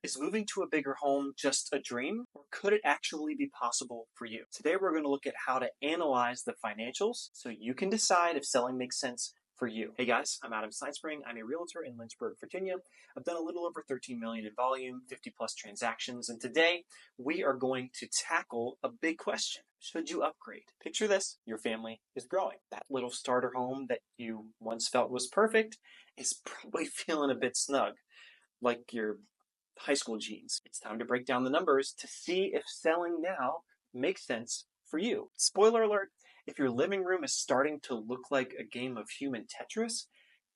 Is moving to a bigger home just a dream, or could it actually be possible for you? Today, we're going to look at how to analyze the financials so you can decide if selling makes sense for you. Hey guys, I'm Adam Seidenspring. I'm a realtor in Lynchburg, Virginia. I've done a little over 13 million in volume, 50 plus transactions, and today we are going to tackle a big question. Should you upgrade? Picture this, your family is growing. That little starter home that you once felt was perfect is probably feeling a bit snug, like your high school jeans. It's time to break down the numbers to see if selling now makes sense for you. Spoiler alert, if your living room is starting to look like a game of human Tetris,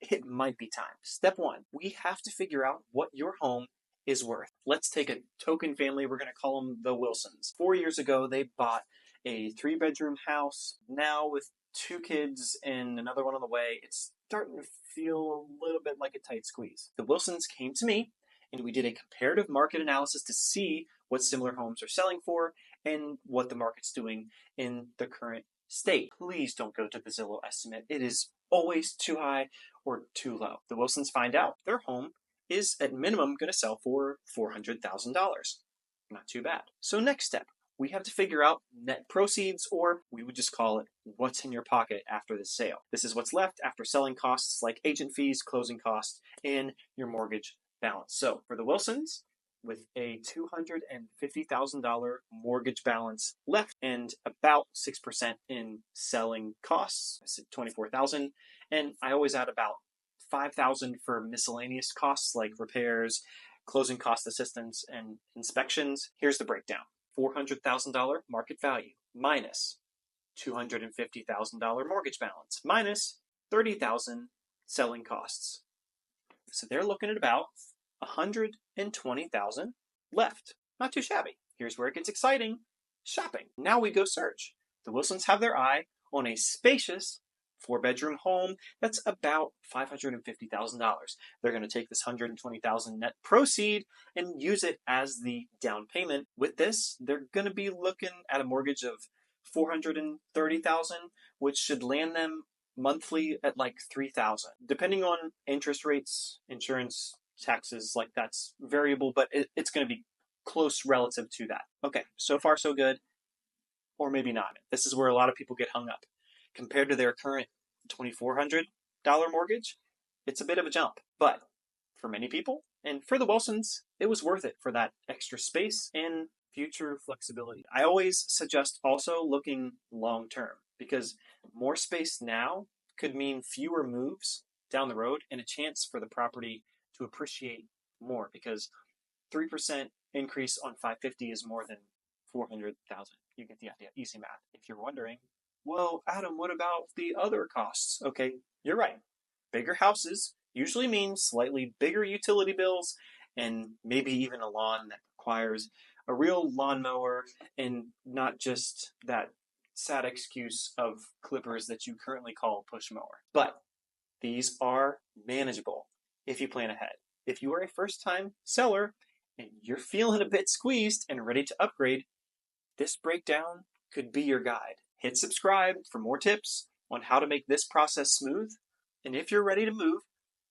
it might be time. Step one, we have to figure out what your home is worth. Let's take a token family. We're going to call them the Wilsons. 4 years ago, they bought a 3-bedroom house. Now with 2 kids and another one on the way, it's starting to feel a little bit like a tight squeeze. The Wilsons came to me and we did a comparative market analysis to see what similar homes are selling for and what the market's doing in the current state. Please don't go to the Zillow estimate. It is always too high or too low. The Wilsons find out their home is at minimum going to sell for $400,000. Not too bad. So next step, we have to figure out net proceeds, or we would just call it what's in your pocket after the sale. This is what's left after selling costs like agent fees, closing costs, and your mortgage balance. So for the Wilsons, with a $250,000 mortgage balance left and about 6% in selling costs, I said $24,000, and I always add about $5,000 for miscellaneous costs like repairs, closing cost assistance, and inspections. Here's the breakdown. $400,000 market value minus $250,000 mortgage balance minus $30,000 selling costs. So they're looking at about $120,000 left. Not too shabby. Here's where it gets exciting. Shopping. Now we go search. The Wilsons have their eye on a spacious 4-bedroom home that's about $550,000. They're going to take this $120,000 net proceed and use it as the down payment. With this, they're going to be looking at a mortgage of $430,000, which should land them monthly at like $3,000. Depending on interest rates, insurance, taxes, like that's variable, but it's going to be close relative to that. Okay, so far so good, or maybe not. This is where a lot of people get hung up. Compared to their current $2,400 mortgage, it's a bit of a jump. But for many people, and for the Wilsons, it was worth it for that extra space and future flexibility. I always suggest also looking long term, because more space now could mean fewer moves down the road and a chance for the property to appreciate more, because 3% increase on 550 is more than 400,000. You get the idea. Easy math. If you're wondering, well, Adam, what about the other costs? Okay, you're right. Bigger houses usually mean slightly bigger utility bills and maybe even a lawn that requires a real lawnmower and not just that sad excuse of clippers that you currently call push mower. But these are manageable if you plan ahead. If you are a first-time seller and you're feeling a bit squeezed and ready to upgrade, this breakdown could be your guide. Hit subscribe for more tips on how to make this process smooth. And if you're ready to move,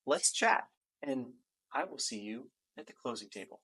let's chat. And I will see you at the closing table.